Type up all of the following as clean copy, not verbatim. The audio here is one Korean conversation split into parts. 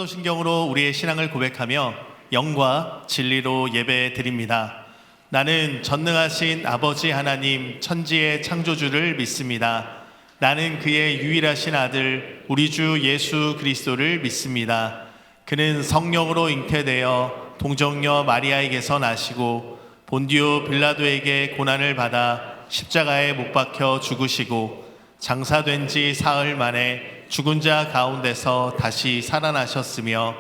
사도신경으로 우리의 신앙을 고백하며 영과 진리로 예배 드립니다. 나는 전능하신 아버지 하나님 천지의 창조주를 믿습니다. 나는 그의 유일하신 아들 우리 주 예수 그리스도를 믿습니다. 그는 성령으로 잉태되어 동정녀 마리아에게서 나시고 본디오 빌라도에게 고난을 받아 십자가에 못 박혀 죽으시고 장사된 지 사흘 만에 죽은 자 가운데서 다시 살아나셨으며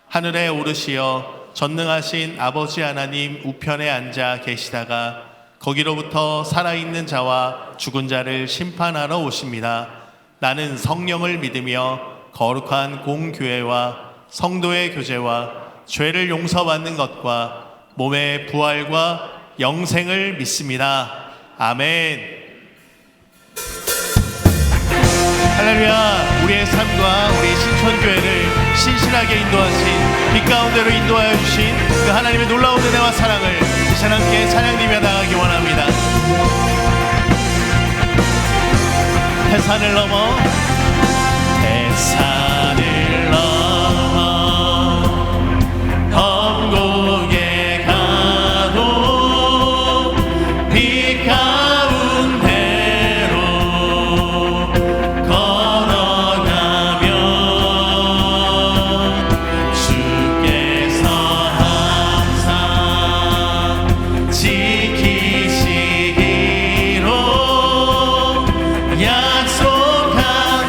하늘에 오르시어 전능하신 아버지 하나님 우편에 앉아 계시다가 거기로부터 살아있는 자와 죽은 자를 심판하러 오십니다. 나는 성령을 믿으며 거룩한 공교회와 성도의 교제와 죄를 용서받는 것과 몸의 부활과 영생을 믿습니다. 아멘. 할렐루야. 우리의 삶과 우리 신천교회를 신실하게 인도하신 빛 가운데로 인도하여 주신 그 하나님의 놀라운 은혜와 사랑을 이 시간 함께 찬양드리며 나가기 원합니다. 해산을 넘어 해산을 넘어 험곡에 가도 빛 가운데로 걸어가면 주께서 항상 지키시기로 약속하셨네.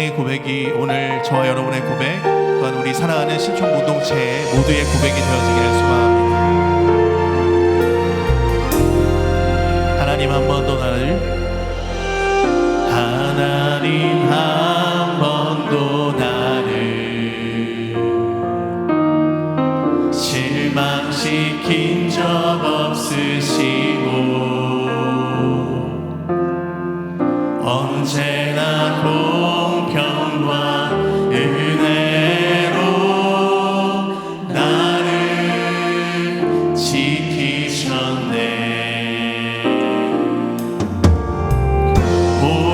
신앙의 고백이 오늘 저와 여러분의 고백, 또한 우리 사랑하는 신촌 공동체 모두의 고백이 되어지기를 소망합니다. 하나님 한 번 더 나를, 하나님 한 번 더 나를 실망시킨 적 없으시고 언제나 공평과 은혜로 나를 지키셨네.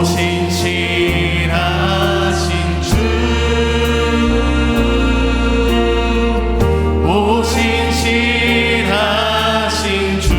오신실하신 주, 오신실하신 주,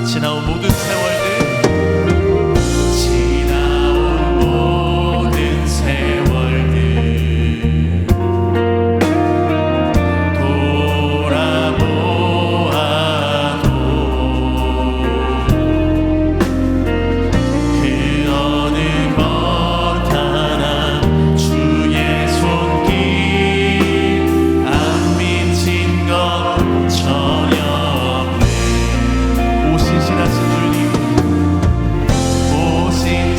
지나온 모든 세월들, 지나온 모든 세월들 돌아보아도 그 어느 것 하나 주의 손길 안 미친 것 전혀 없네. 오신실하신 주님, 오신실하신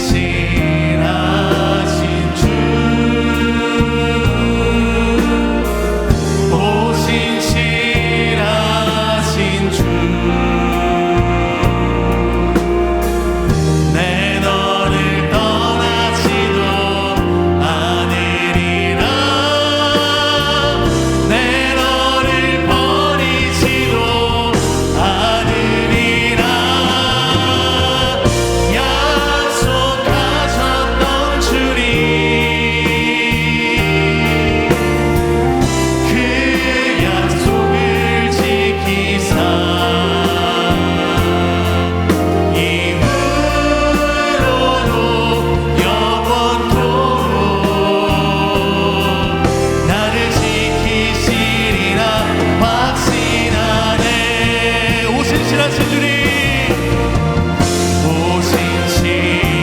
주, 오신실하신 주, 내 너를 떠나지도 않으리라, 내 너를 버리지도 않으리라 약속하셨던 주님, 그 약속을 지키사 이후로도 영원토록 나를 지키시리라 확신하네. 오신실하신 주님,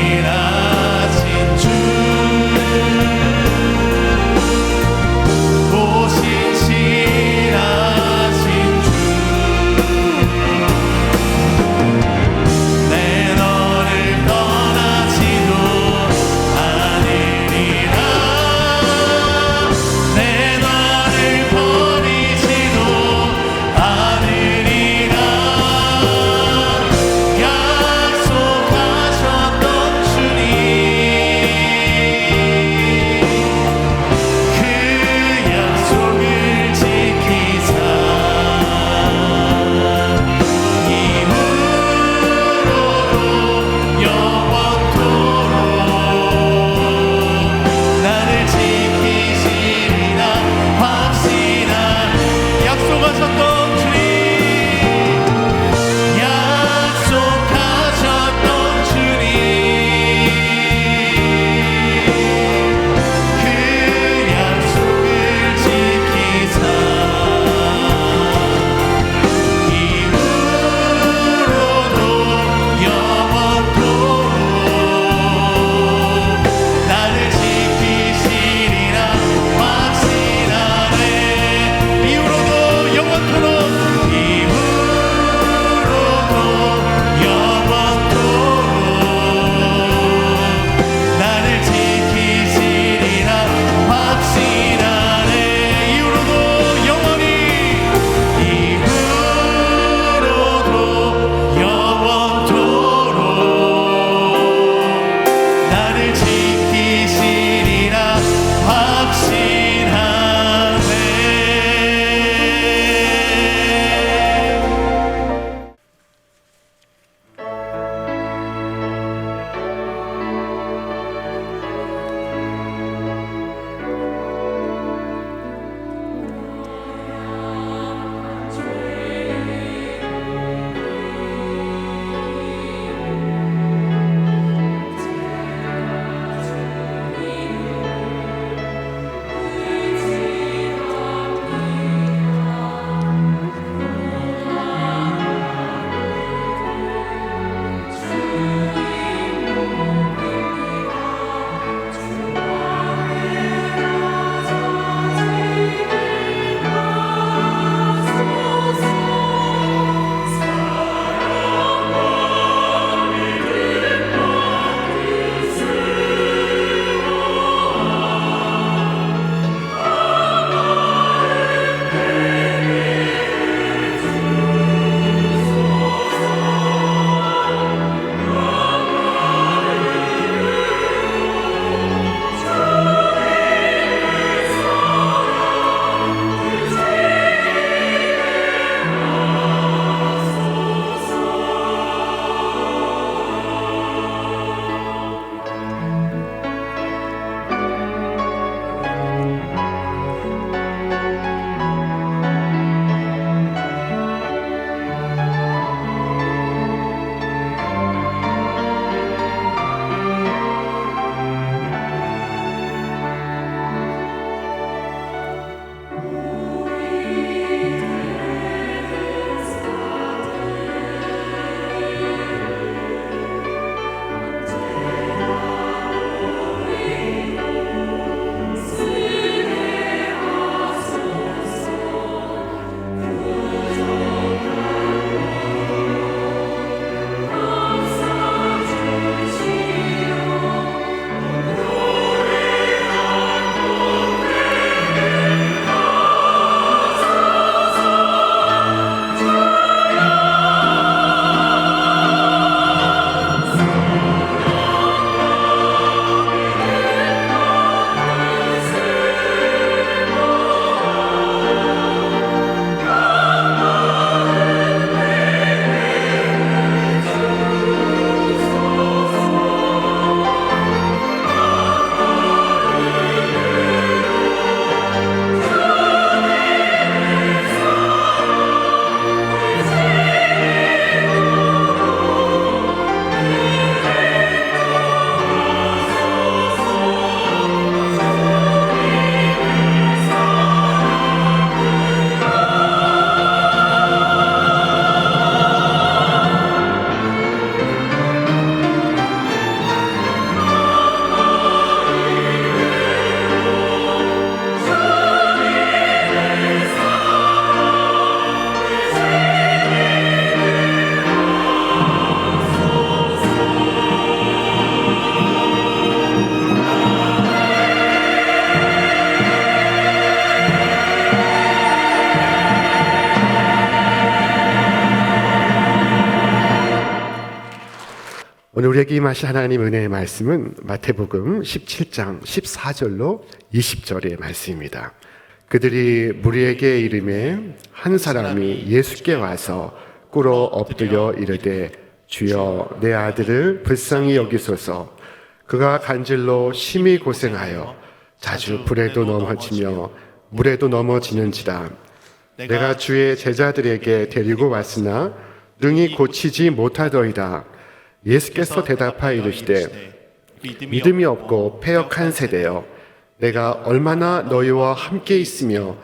오신실하신 주, 오신실하신 주, 내 너를 떠나지도 않으리라, 내 너를 버리지도 않으리라 오늘 우리에게 임하신 하나님 은혜의 말씀은 마태복음 17장 14절로 20절의 말씀입니다. 그들이 무리에게 이르매 한 사람이 예수께 와서 꿇어 엎드려 이르되 주여 내 아들을 불쌍히 여기소서. 그가 간질로 심히 고생하여 자주 불에도 넘어지며 물에도 넘어지는지라. 내가 주의 제자들에게 데리고 왔으나 능히 고치지 못하더이다. 예수께서 대답하여 이르시되 믿음이 없고 패역한 세대여, 내가 얼마나 너희와 함께 있으며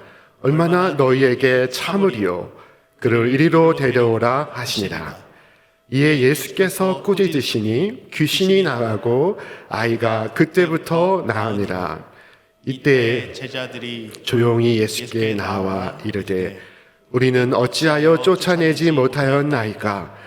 얼마나 너희에게 참으리요. 그를 이리로 데려오라 하시니라. 이에 예수께서 꾸짖으시니 귀신이 나가고 아이가 그때부터 나으니라. 이때 제자들이 조용히 예수께 나와 이르되 우리는 어찌하여 쫓아내지 못하였나이까?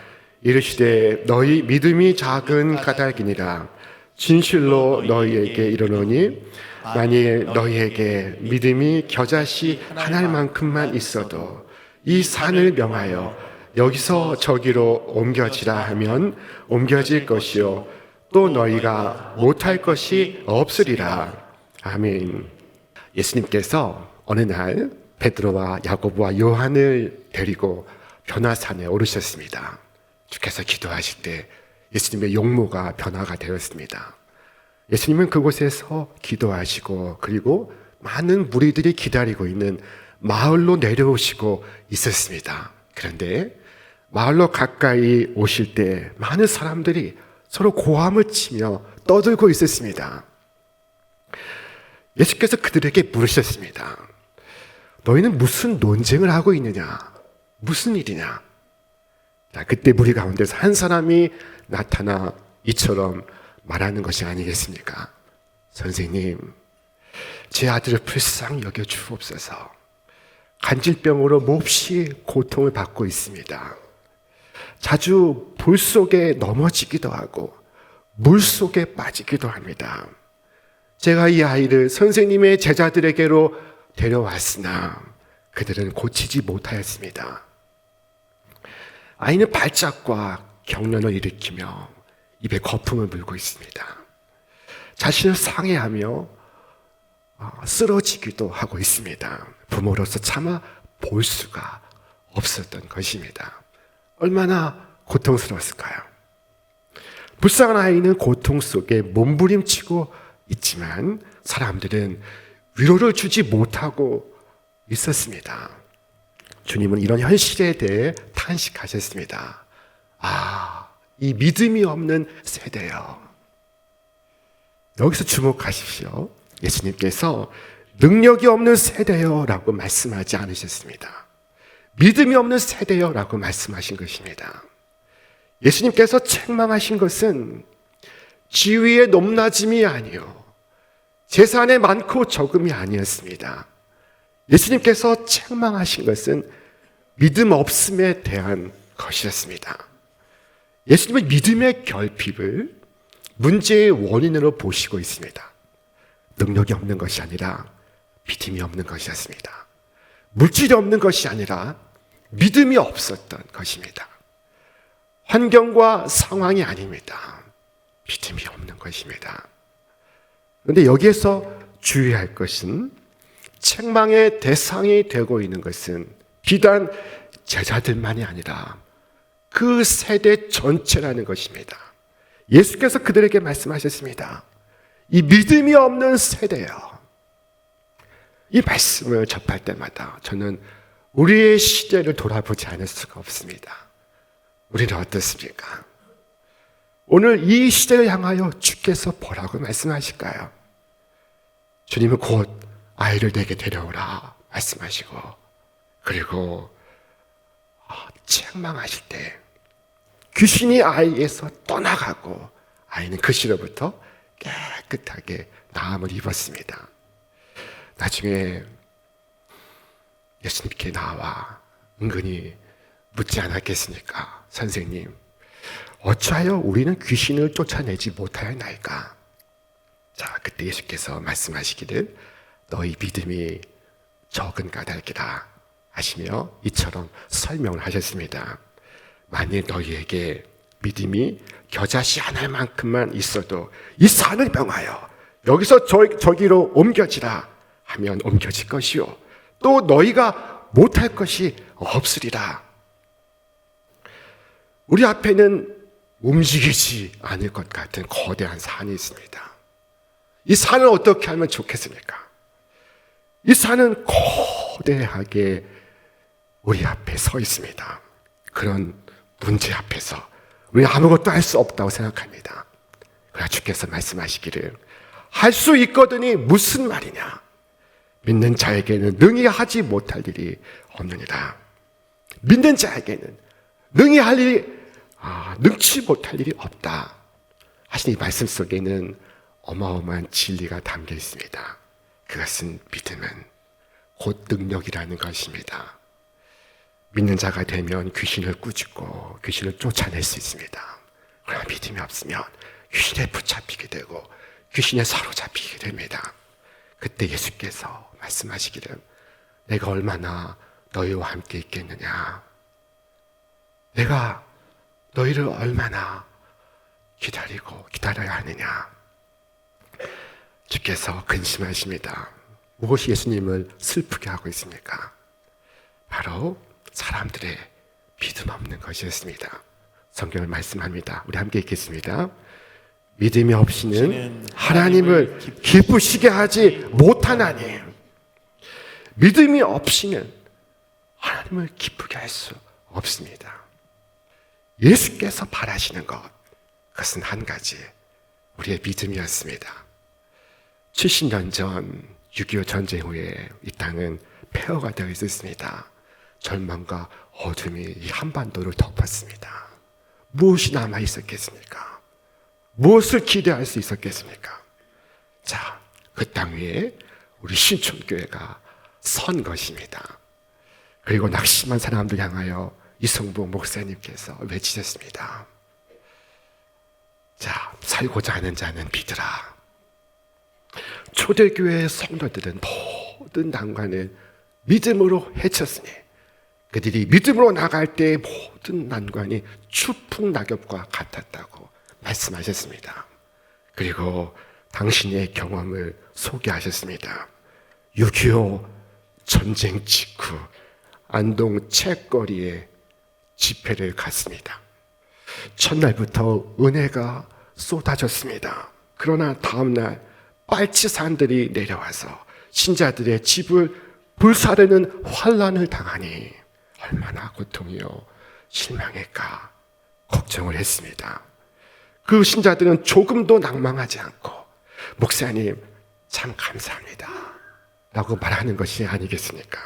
이르시되 너희 믿음이 작은 까닭이니라. 진실로 너희에게 이르노니 만일 너희에게 믿음이 겨자씨 한 알만큼만 있어도 이 산을 명하여 여기서 저기로 옮겨지라 하면 옮겨질 것이요 또 너희가 못할 것이 없으리라. 아멘. 예수님께서 어느 날 베드로와 야고보와 요한을 데리고 변화산에 오르셨습니다. 주께서 기도하실 때 예수님의 용모가 변화가 되었습니다. 예수님은 그곳에서 기도하시고 그리고 많은 무리들이 기다리고 있는 마을로 내려오시고 있었습니다. 그런데 마을로 가까이 오실 때 많은 사람들이 서로 고함을 치며 떠들고 있었습니다. 예수께서 그들에게 물으셨습니다. 너희는 무슨 논쟁을 하고 있느냐? 무슨 일이냐? 그때 무리 가운데서 한 사람이 나타나 이처럼 말하는 것이 아니겠습니까? 선생님, 제 아들을 불쌍히 여겨 주옵소서. 간질병으로 몹시 고통을 받고 있습니다. 자주 불 속에 넘어지기도 하고 물 속에 빠지기도 합니다. 제가 이 아이를 선생님의 제자들에게로 데려왔으나 그들은 고치지 못하였습니다. 아이는 발작과 경련을 일으키며 입에 거품을 물고 있습니다. 자신을 상해하며 쓰러지기도 하고 있습니다. 부모로서 차마 볼 수가 없었던 것입니다. 얼마나 고통스러웠을까요? 불쌍한 아이는 고통 속에 몸부림치고 있지만 사람들은 위로를 주지 못하고 있었습니다. 주님은 이런 현실에 대해 탄식하셨습니다. 이 믿음이 없는 세대요. 여기서 주목하십시오. 예수님께서 능력이 없는 세대요 라고 말씀하지 않으셨습니다. 믿음이 없는 세대요 라고 말씀하신 것입니다. 예수님께서 책망하신 것은 지위의 높낮임이 아니요 재산의 많고 적음이 아니었습니다. 예수님께서 책망하신 것은 믿음 없음에 대한 것이었습니다. 예수님은 믿음의 결핍을 문제의 원인으로 보시고 있습니다. 능력이 없는 것이 아니라 믿음이 없는 것이었습니다. 물질이 없는 것이 아니라 믿음이 없었던 것입니다. 환경과 상황이 아닙니다. 믿음이 없는 것입니다. 그런데 여기에서 주의할 것은 책망의 대상이 되고 있는 것은 비단 제자들만이 아니라 그 세대 전체라는 것입니다. 예수께서 그들에게 말씀하셨습니다. 이 믿음이 없는 세대요. 이 말씀을 접할 때마다 저는 우리의 시대를 돌아보지 않을 수가 없습니다. 우리는 어떻습니까? 오늘 이 시대를 향하여 주께서 뭐라고 말씀하실까요? 주님은 곧 아이를 내게 데려오라 말씀하시고 그리고 책망하실 때 귀신이 아이에서 떠나가고 아이는 그 시로부터 깨끗하게 나음을 입었습니다. 나중에 예수님께 나와 은근히 묻지 않았겠습니까? 선생님, 어찌하여 우리는 귀신을 쫓아내지 못하였나이까? 자, 그때 예수께서 말씀하시기를 너희 믿음이 적은 까닭이라 하시며 이처럼 설명을 하셨습니다. 만일 너희에게 믿음이 겨자씨 하나만큼만 있어도 이 산을 명하여 여기서 저기로 옮겨지라 하면 옮겨질 것이요 또 너희가 못할 것이 없으리라. 우리 앞에는 움직이지 않을 것 같은 거대한 산이 있습니다. 이 산을 어떻게 하면 좋겠습니까? 이 산은 거대하게 우리 앞에 서 있습니다. 그런 문제 앞에서 우리 아무것도 할 수 없다고 생각합니다. 그러나 주께서 말씀하시기를 할 수 있거든이 무슨 말이냐? 믿는 자에게는 능히 하지 못할 일이 없느니라. 믿는 자에게는 능히 할 일이 능치 못할 일이 없다 하신 이 말씀 속에는 어마어마한 진리가 담겨 있습니다. 그것은 믿음은 곧 능력이라는 것입니다. 믿는 자가 되면 귀신을 꾸짖고 귀신을 쫓아낼 수 있습니다. 그러나 믿음이 없으면 귀신에 붙잡히게 되고 귀신에 사로잡히게 됩니다. 그때 예수께서 말씀하시기를 내가 얼마나 너희와 함께 있겠느냐, 내가 너희를 얼마나 기다려야 하느냐. 주께서 근심하십니다. 무엇이 예수님을 슬프게 하고 있습니까? 바로 사람들의 믿음 없는 것이었습니다. 성경을 말씀합니다. 우리 함께 읽겠습니다. 믿음이 없이는 하나님을 기쁘시게 하지 못하나니. 믿음이 없이는 하나님을 기쁘게 할 수 없습니다. 예수께서 바라시는 것, 그것은 한 가지, 우리의 믿음이었습니다. 70년 전 6.25 전쟁 후에 이 땅은 폐허가 되어 있었습니다. 절망과 어둠이 이 한반도를 덮었습니다. 무엇이 남아 있었겠습니까? 무엇을 기대할 수 있었겠습니까? 자, 그 땅 위에 우리 신촌교회가 선 것입니다. 그리고 낙심한 사람들 향하여 이성복 목사님께서 외치셨습니다. 자, 살고자 하는 자는 믿으라. 초대교회 성도들은 모든 난관을 믿음으로 헤쳤으니 그들이 믿음으로 나갈 때 모든 난관이 추풍 낙엽과 같았다고 말씀하셨습니다. 그리고 당신의 경험을 소개하셨습니다. 6.25 전쟁 직후 안동 책거리에 집회를 갔습니다. 첫날부터 은혜가 쏟아졌습니다. 그러나 다음날 빨치산들이 내려와서 신자들의 집을 불사르는 환란을 당하니 얼마나 고통이요 실망일까 걱정을 했습니다. 그 신자들은 조금도 낭망하지 않고 목사님 참 감사합니다 라고 말하는 것이 아니겠습니까?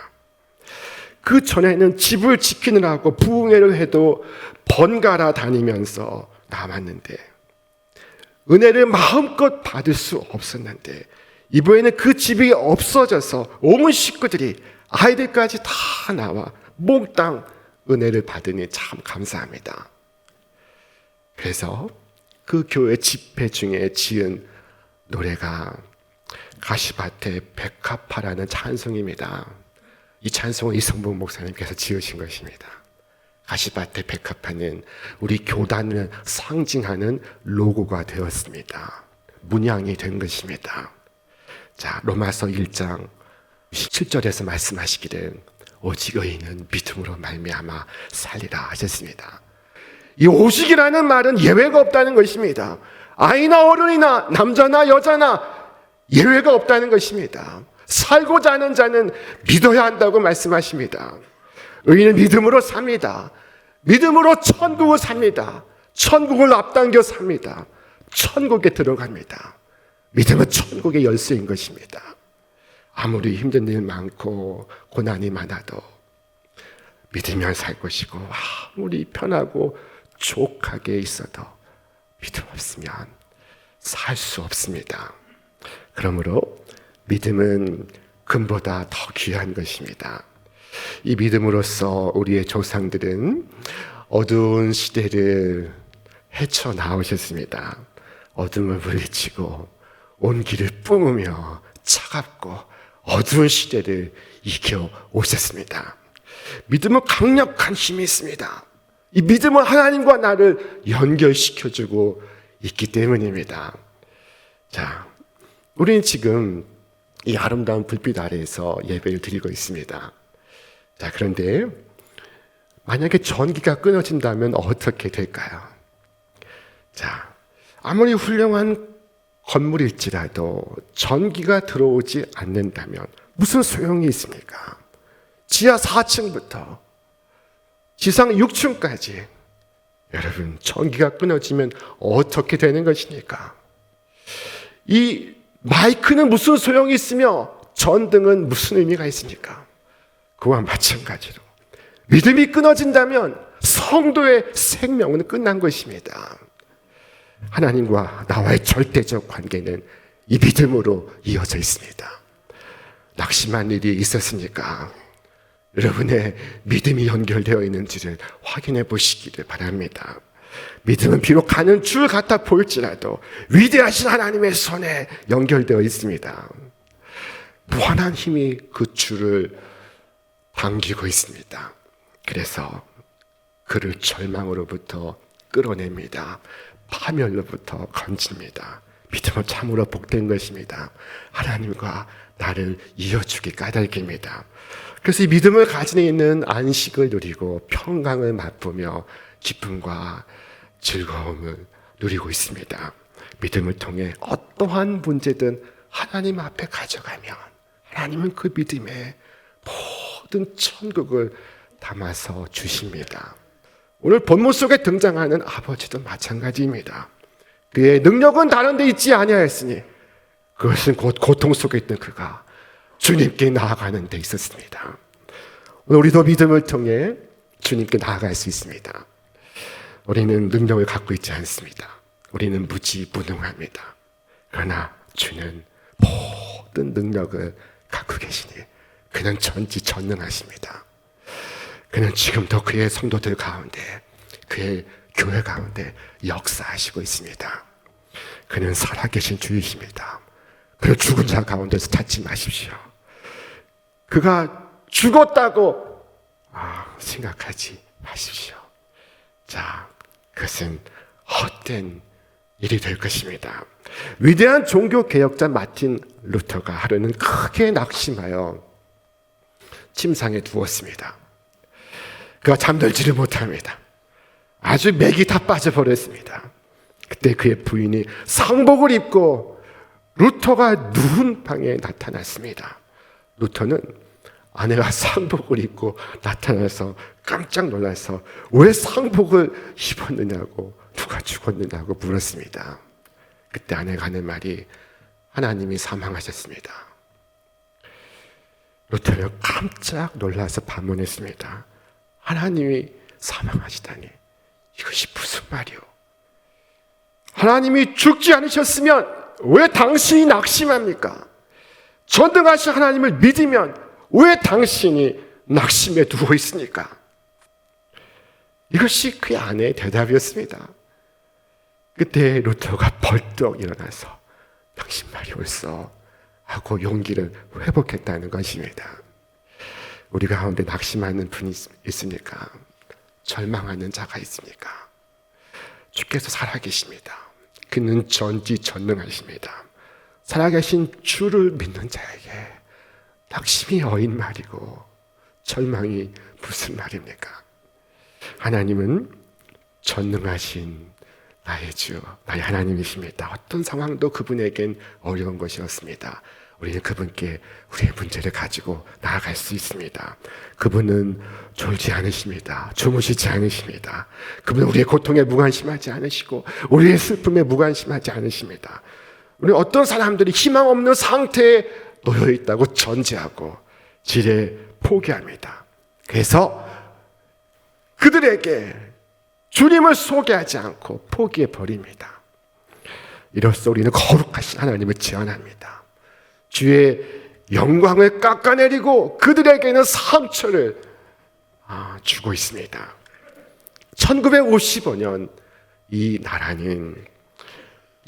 그 전에는 집을 지키느라고 부흥회를 해도 번갈아 다니면서 남았는데 은혜를 마음껏 받을 수 없었는데 이번에는 그 집이 없어져서 온 식구들이 아이들까지 다 나와 몽땅 은혜를 받으니 참 감사합니다. 그래서 그 교회 집회 중에 지은 노래가 가시밭에 백합화라는 찬송입니다. 이 찬송은 이성복 목사님께서 지으신 것입니다. 가시밭에 백합화는 우리 교단을 상징하는 로고가 되었습니다. 문양이 된 것입니다. 자, 로마서 1장 17절에서 말씀하시기를 오직 의인은 믿음으로 말미암아 살리라 하셨습니다. 이 오직이라는 말은 예외가 없다는 것입니다. 아이나 어른이나 남자나 여자나 예외가 없다는 것입니다. 살고자 하는 자는 믿어야 한다고 말씀하십니다. 의인은 믿음으로 삽니다. 믿음으로 천국을 삽니다. 천국을 앞당겨 삽니다. 천국에 들어갑니다. 믿음은 천국의 열쇠인 것입니다. 아무리 힘든 일 많고 고난이 많아도 믿으면 살 것이고 아무리 편하고 족하게 있어도 믿음 없으면 살 수 없습니다. 그러므로 믿음은 금보다 더 귀한 것입니다. 이 믿음으로써 우리의 조상들은 어두운 시대를 헤쳐나오셨습니다. 어둠을 물리치고 온 길을 뿜으며 차갑고 어두운 시대를 이겨 오셨습니다. 믿음은 강력한 힘이 있습니다. 이 믿음은 하나님과 나를 연결시켜주고 있기 때문입니다. 자, 우리는 지금 이 아름다운 불빛 아래에서 예배를 드리고 있습니다. 자, 그런데 만약에 전기가 끊어진다면 어떻게 될까요? 자, 아무리 훌륭한 건물일지라도 전기가 들어오지 않는다면 무슨 소용이 있습니까? 지하 4층부터 지상 6층까지 여러분, 전기가 끊어지면 어떻게 되는 것입니까? 이 마이크는 무슨 소용이 있으며 전등은 무슨 의미가 있습니까? 그와 마찬가지로 믿음이 끊어진다면 성도의 생명은 끝난 것입니다. 하나님과 나와의 절대적 관계는 이 믿음으로 이어져 있습니다. 낙심한 일이 있었습니까? 여러분의 믿음이 연결되어 있는지를 확인해 보시기를 바랍니다. 믿음은 비록 가는 줄 같아 보일지라도 위대하신 하나님의 손에 연결되어 있습니다. 무한한 힘이 그 줄을 당기고 있습니다. 그래서 그를 절망으로부터 끌어냅니다. 파멸로부터 건집니다. 믿음은 참으로 복된 것입니다. 하나님과 나를 이어주기 까닭입니다. 그래서 이 믿음을 가지고 있는 안식을 누리고 평강을 맛보며 기쁨과 즐거움을 누리고 있습니다. 믿음을 통해 어떠한 문제든 하나님 앞에 가져가면 하나님은 그 믿음에 모든 천국을 담아서 주십니다. 오늘 본문 속에 등장하는 아버지도 마찬가지입니다. 그의 능력은 다른 데 있지 아니하였으니 그것은 곧 고통 속에 있던 그가 주님께 나아가는 데 있었습니다. 오늘 우리도 믿음을 통해 주님께 나아갈 수 있습니다. 우리는 능력을 갖고 있지 않습니다. 우리는 무지무능합니다. 그러나 주는 모든 능력을 갖고 계시니 그는 전지전능하십니다. 그는 지금도 그의 성도들 가운데, 그의 교회 가운데 역사하시고 있습니다. 그는 살아계신 주이십니다. 그를 죽은 자 가운데서 찾지 마십시오. 그가 죽었다고 생각하지 마십시오. 자, 그것은 헛된 일이 될 것입니다. 위대한 종교 개혁자 마틴 루터가 하루는 크게 낙심하여 침상에 누웠습니다. 그가 잠들지를 못합니다. 아주 맥이 다 빠져버렸습니다. 그때 그의 부인이 상복을 입고 루터가 누운 방에 나타났습니다. 루터는 아내가 상복을 입고 나타나서 깜짝 놀라서 왜 상복을 입었느냐고, 누가 죽었느냐고 물었습니다. 그때 아내가 하는 말이 하나님이 사망하셨습니다. 루터는 깜짝 놀라서 반문했습니다. 하나님이 사망하시다니 이것이 무슨 말이오? 하나님이 죽지 않으셨으면 왜 당신이 낙심합니까? 전능하신 하나님을 믿으면 왜 당신이 낙심에 누워 있습니까? 이것이 그의 아내의 대답이었습니다. 그때 루터가 벌떡 일어나서 당신 말이 옳소 하고 용기를 회복했다는 것입니다. 우리 가운데 낙심하는 분이 있습니까? 절망하는 자가 있습니까? 주께서 살아계십니다. 그는 전지전능하십니다. 살아계신 주를 믿는 자에게 낙심이 어인 말이고 절망이 무슨 말입니까? 하나님은 전능하신 나의 주, 나의 하나님이십니다. 어떤 상황도 그분에겐 어려운 것이 없습니다. 우리는 그분께 우리의 문제를 가지고 나아갈 수 있습니다. 그분은 졸지 않으십니다. 주무시지 않으십니다. 그분은 우리의 고통에 무관심하지 않으시고 우리의 슬픔에 무관심하지 않으십니다. 우리 어떤 사람들이 희망 없는 상태에 놓여 있다고 전제하고 지레 포기합니다. 그래서 그들에게 주님을 소개하지 않고 포기해 버립니다. 이로써 우리는 거룩하신 하나님을 제안합니다. 주의 영광을 깎아내리고 그들에게는 상처를 주고 있습니다. 1955년 이 나라는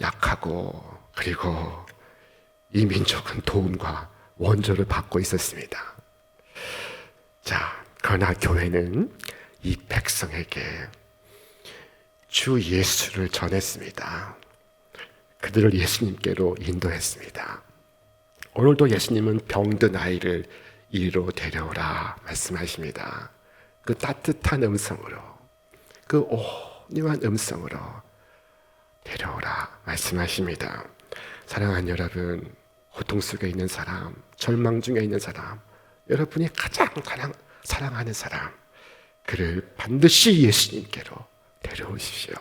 약하고 그리고 이 민족은 도움과 원조를 받고 있었습니다. 자, 그러나 교회는 이 백성에게 주 예수를 전했습니다. 그들을 예수님께로 인도했습니다. 오늘도 예수님은 병든 아이를 이리로 데려오라 말씀하십니다. 그 따뜻한 음성으로, 그 온유한 음성으로 데려오라 말씀하십니다. 사랑하는 여러분, 고통 속에 있는 사람, 절망 중에 있는 사람, 여러분이 가장 사랑하는 사람, 그를 반드시 예수님께로 데려오십시오.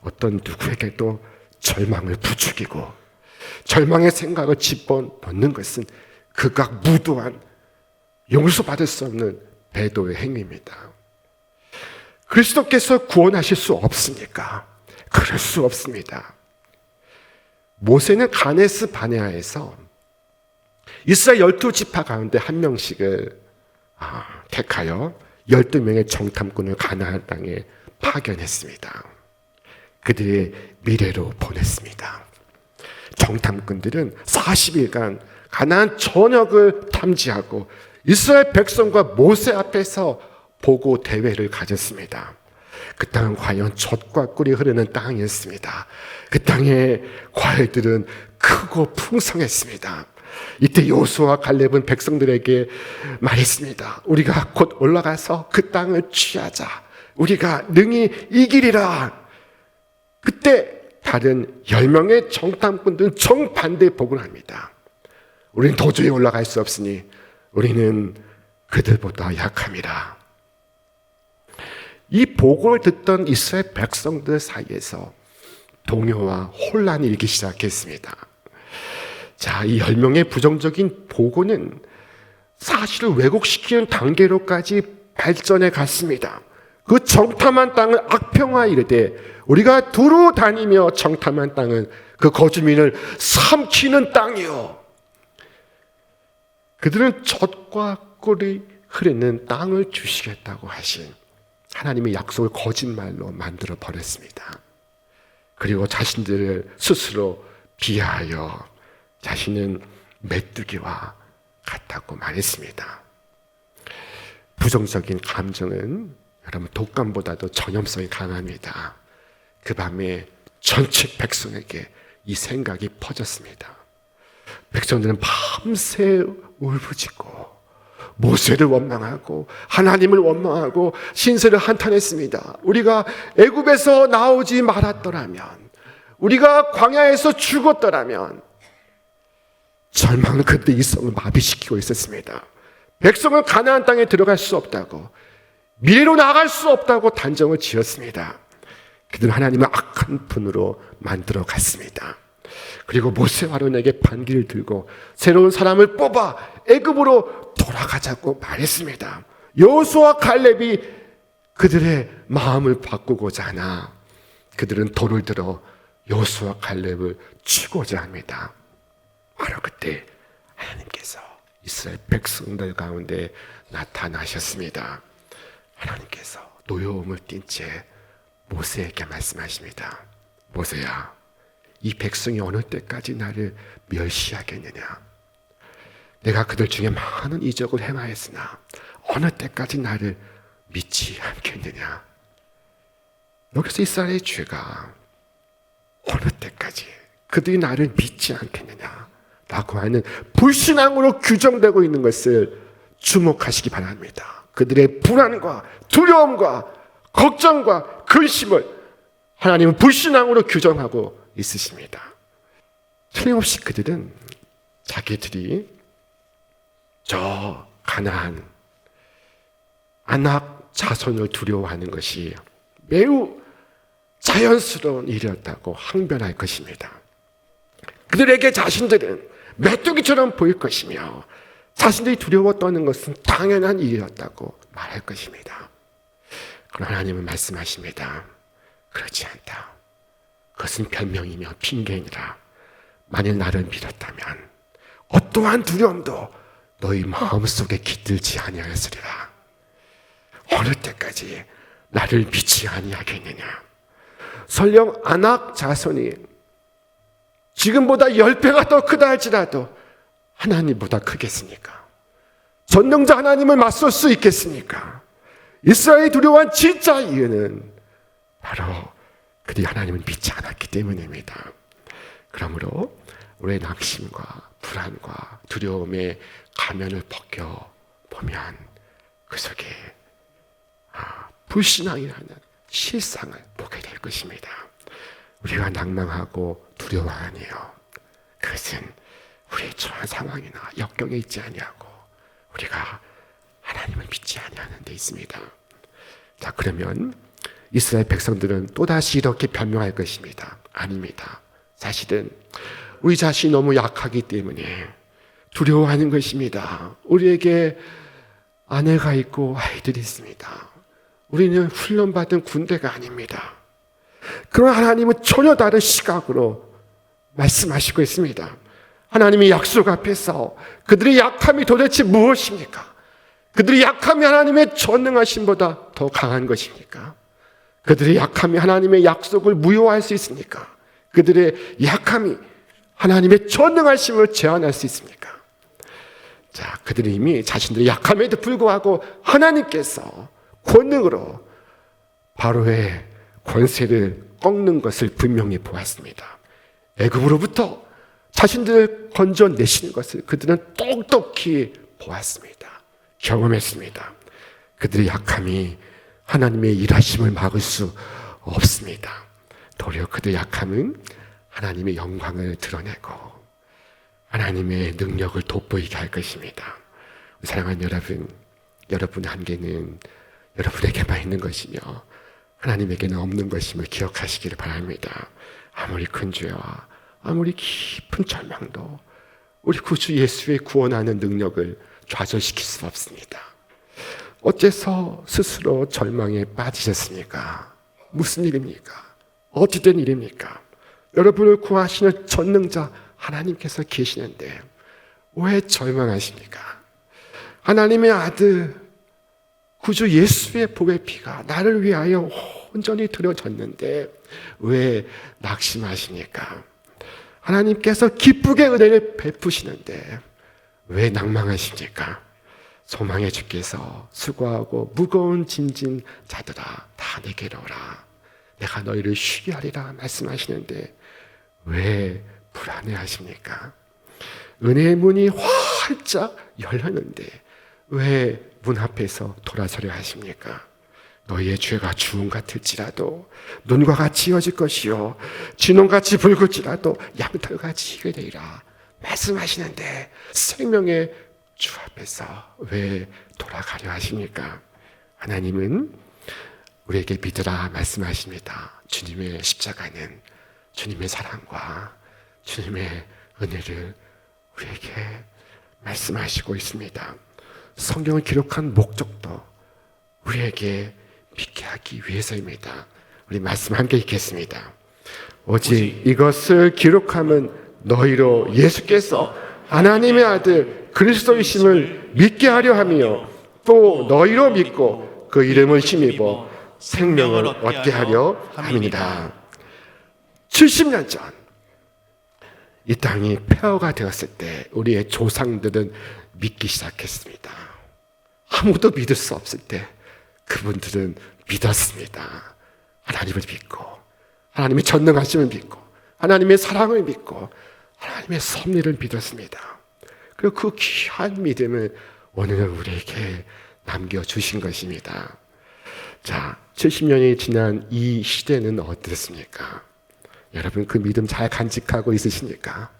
어떤 누구에게도 절망을 부추기고 절망의 생각을 집어넣는 것은 극악 무도한 용서받을 수 없는 배도의 행위입니다. 그리스도께서 구원하실 수 없으니까 그럴 수 없습니다. 모세는 가데스 바네아에서 이스라엘 12지파 가운데 한 명씩을 택하여 12명의 정탐꾼을 가나안 땅에 파견했습니다. 그들의 미래로 보냈습니다. 정탐꾼들은 40일간 가나안 전역을 탐지하고 이스라엘 백성과 모세 앞에서 보고 대회를 가졌습니다. 그 땅은 과연 젖과 꿀이 흐르는 땅이었습니다. 그 땅의 과일들은 크고 풍성했습니다. 이때 여호수아와 갈렙은 백성들에게 말했습니다. 우리가 곧 올라가서 그 땅을 취하자. 우리가 능히 이기리라. 그때 다른 10명의 정탐꾼들은 정반대 복을 합니다. 우리는 도저히 올라갈 수 없으니 우리는 그들보다 약함이라. 이 보고를 듣던 이스라엘 백성들 사이에서 동요와 혼란이 일기 시작했습니다. 자, 이 10명의 부정적인 보고는 사실을 왜곡시키는 단계로까지 발전해 갔습니다. 그 정탐한 땅을 악평화 이르되 우리가 두루 다니며 정탐한 땅은 그 거주민을 삼키는 땅이요. 그들은 젖과 꿀이 흐르는 땅을 주시겠다고 하신 하나님의 약속을 거짓말로 만들어 버렸습니다. 그리고 자신들을 스스로 비하하여 자신은 메뚜기와 같다고 말했습니다. 부정적인 감정은 여러분 독감보다도 전염성이 강합니다. 그 밤에 전체 백성에게 이 생각이 퍼졌습니다. 백성들은 밤새 울부짖고 모세를 원망하고 하나님을 원망하고 신세를 한탄했습니다. 우리가 애굽에서 나오지 말았더라면, 우리가 광야에서 죽었더라면. 절망은 그때 이 성을 마비시키고 있었습니다. 백성은 가나안 땅에 들어갈 수 없다고, 미래로 나아갈 수 없다고 단정을 지었습니다. 그들은 하나님을 악한 분으로 만들어 갔습니다. 그리고 모세와 아론에게 반기를 들고 새로운 사람을 뽑아 애굽으로 돌아가자고 말했습니다. 여호수아와 갈렙이 그들의 마음을 바꾸고자 하나 그들은 돌을 들어 여호수아와 갈렙을 치고자 합니다. 바로 그때 하나님께서 이스라엘 백성들 가운데 나타나셨습니다. 하나님께서 노여움을 띤 채 모세에게 말씀하십니다. 모세야, 이 백성이 어느 때까지 나를 멸시하겠느냐? 내가 그들 중에 많은 이적을 행하였으나 어느 때까지 나를 믿지 않겠느냐? 여기서 이스라엘의 죄가 어느 때까지 그들이 나를 믿지 않겠느냐? 라고 하는 불신앙으로 규정되고 있는 것을 주목하시기 바랍니다. 그들의 불안과 두려움과 걱정과 근심을 하나님은 불신앙으로 규정하고 있으십니다. 틀림없이 그들은 자기들이 저 가나안 아낙 자손을 두려워하는 것이 매우 자연스러운 일이었다고 항변할 것입니다. 그들에게 자신들은 메뚜기처럼 보일 것이며 자신들이 두려워 떠는 것은 당연한 일이었다고 말할 것입니다. 그러나 하나님은 말씀하십니다. 그렇지 않다. 그것은 변명이며 핑계이니라. 만일 나를 믿었다면 어떠한 두려움도 너희 마음속에 깃들지 아니하였으리라. 어느 때까지 나를 믿지 아니하겠느냐? 설령 아낙 자손이 지금보다 10배가 더 크다 할지라도 하나님보다 크겠습니까? 전능자 하나님을 맞설 수 있겠습니까? 이스라엘이 두려워한 진짜 이유는 바로 그들이 하나님을 믿지 않았기 때문입니다. 그러므로 우리의 낙심과 불안과 두려움의 가면을 벗겨보면 그 속에 불신앙이라는 실상을 보게 될 것입니다. 우리가 낭망하고 두려워하니요, 그것은 우리의 처한 상황이나 역경에 있지 아니하고 우리가 하나님을 믿지 아니하는 데 있습니다. 자, 그러면 이스라엘 백성들은 또다시 이렇게 변명할 것입니다. 아닙니다. 사실은 우리 자신이 너무 약하기 때문에 두려워하는 것입니다. 우리에게 아내가 있고 아이들이 있습니다. 우리는 훈련받은 군대가 아닙니다. 그러나 하나님은 전혀 다른 시각으로 말씀하시고 있습니다. 하나님의 약속 앞에서 그들의 약함이 도대체 무엇입니까? 그들의 약함이 하나님의 전능하심보다 더 강한 것입니까? 그들의 약함이 하나님의 약속을 무효할 수 있습니까? 그들의 약함이 하나님의 전능하심을 제한할 수 있습니까? 자, 그들은 이미 자신들의 약함에도 불구하고 하나님께서 권능으로 바로의 권세를 꺾는 것을 분명히 보았습니다. 애굽으로부터 자신들을 건져내시는 것을 그들은 똑똑히 보았습니다. 경험했습니다. 그들의 약함이 하나님의 일하심을 막을 수 없습니다. 도리어 그들의 약함은 하나님의 영광을 드러내고 하나님의 능력을 돋보이게 할 것입니다. 사랑하는 여러분, 여러분의 한계는 여러분에게만 있는 것이며 하나님에게는 없는 것임을 기억하시기를 바랍니다. 아무리 큰 죄와 아무리 깊은 절망도 우리 구주 예수의 구원하는 능력을 좌절시킬 수 없습니다. 어째서 스스로 절망에 빠지셨습니까? 무슨 일입니까? 어찌된 일입니까? 여러분을 구하시는 전능자 하나님께서 계시는데 왜 절망하십니까? 하나님의 아들 구주 예수의 보배 피가 나를 위하여 온전히 드려졌는데 왜 낙심하십니까? 하나님께서 기쁘게 은혜를 베푸시는데 왜 낭망하십니까? 소망의 주께서 수고하고 무거운 짐진 자들아 다 내게로 오라. 내가 너희를 쉬게 하리라 말씀하시는데 왜 불안해하십니까? 은혜의 문이 활짝 열렸는데 왜 문 앞에서 돌아서려 하십니까? 너희의 죄가 주홍 같을지라도 눈과 같이 이어질 것이요 진홍같이 붉을지라도 양털같이 희게 되리라 말씀하시는데 생명의 주 앞에서 왜 돌아가려 하십니까? 하나님은 우리에게 믿으라 말씀하십니다. 주님의 십자가는 주님의 사랑과 주님의 은혜를 우리에게 말씀하시고 있습니다. 성경을 기록한 목적도 우리에게 믿게 하기 위해서입니다. 우리 말씀 함께 읽겠습니다. 오직 이것을 기록함은 너희로 예수께서 하나님의 아들 그리스도이심을 믿게 하려 하며 또 너희로 믿고 그 이름을 힘입어 생명을 얻게 하려 함이니라. 70년 전 이 땅이 폐허가 되었을 때 우리의 조상들은 믿기 시작했습니다. 아무도 믿을 수 없을 때 그분들은 믿었습니다. 하나님을 믿고 하나님의 전능하심을 믿고 하나님의 사랑을 믿고 하나님의 섭리를 믿었습니다. 그리고 그 귀한 믿음을 오늘은 우리에게 남겨주신 것입니다. 자, 70년이 지난 이 시대는 어떻습니까? 여러분 그 믿음 잘 간직하고 있으십니까?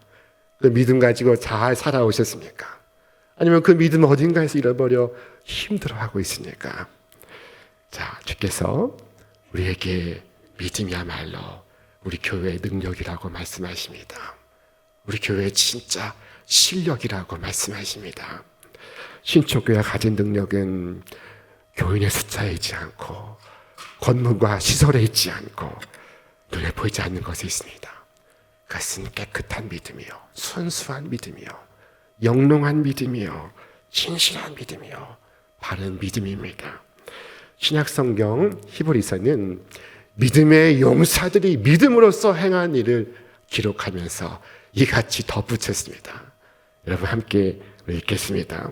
그 믿음 가지고 잘 살아오셨습니까? 아니면 그 믿음 어딘가에서 잃어버려 힘들어하고 있습니까? 자, 주께서 우리에게 믿음이야말로 우리 교회의 능력이라고 말씀하십니다. 우리 교회의 진짜 실력이라고 말씀하십니다. 신초교회가 가진 능력은 교인의 숫자에 있지 않고 건물과 시설에 있지 않고 눈에 보이지 않는 것에 있습니다. 그것은 깨끗한 믿음이요, 순수한 믿음이요, 영롱한 믿음이요, 진실한 믿음이요, 바른 믿음입니다. 신약성경 히브리서는 믿음의 용사들이 믿음으로써 행한 일을 기록하면서 이같이 덧붙였습니다. 여러분 함께 읽겠습니다.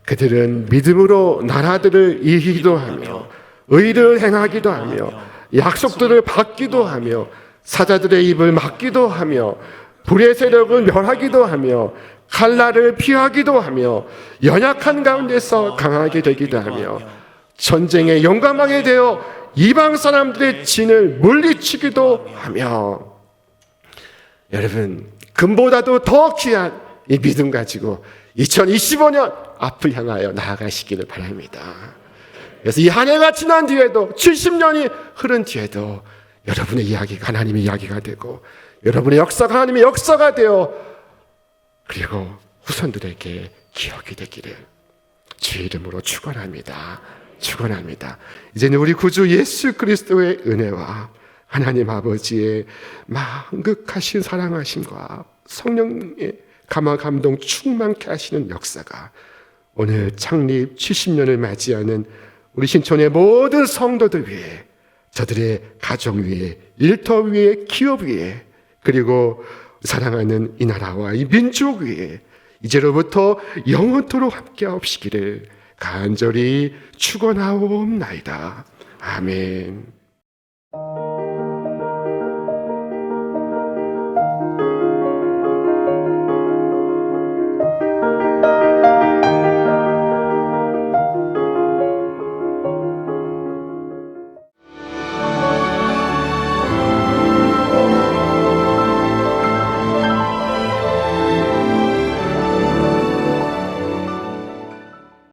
그들은 믿음으로 나라들을 이기기도 하며 의를 행하기도 하며 약속들을 받기도 하며 사자들의 입을 막기도 하며 불의 세력을 멸하기도 하며 칼날을 피하기도 하며 연약한 가운데서 강하게 되기도 하며 전쟁에 용감하게 되어 이방 사람들의 진을 물리치기도 하며. 여러분, 금보다도 더 귀한 이 믿음 가지고 2025년 앞을 향하여 나아가시기를 바랍니다. 그래서 이 한 해가 지난 뒤에도 70년이 흐른 뒤에도 여러분의 이야기가 하나님의 이야기가 되고 여러분의 역사가 하나님의 역사가 되어 그리고 후손들에게 기억이 되기를 주의 이름으로 축원합니다. 축원합니다. 이제는 우리 구주 예수 그리스도의 은혜와 하나님 아버지의 만극하신 사랑하심과 성령의 감화 감동 충만케 하시는 역사가 오늘 창립 70년을 맞이하는 우리 신촌의 모든 성도들 위해, 저들의 가정 위에, 일터 위에, 기업 위에, 그리고 사랑하는 이 나라와 이 민족 위에 이제로부터 영원토록 함께하옵시기를 간절히 축원하옵나이다. 아멘.